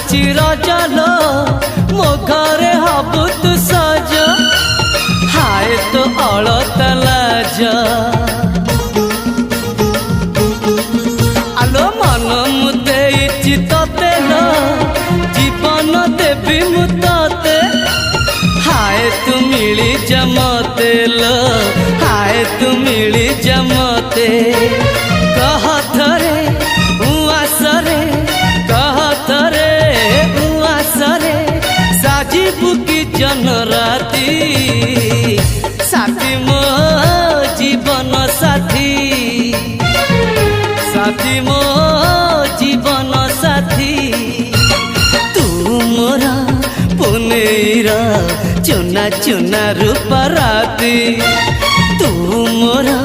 आसुची रजलो मो घरे हबु तू सज हाय तो अलता लाज आलो मन मुते चितते लो जीवन देवी मुते हाय तू मिली जमते लो हाय तू मिली जमते कहथरे उआसरे कहथरे उआसरे साजिबु की जन राती साथी मो जीवन साथी साथी मो जीवन साथी तू मोरा पुनेरा चुना चुना रूप राती तू मोरा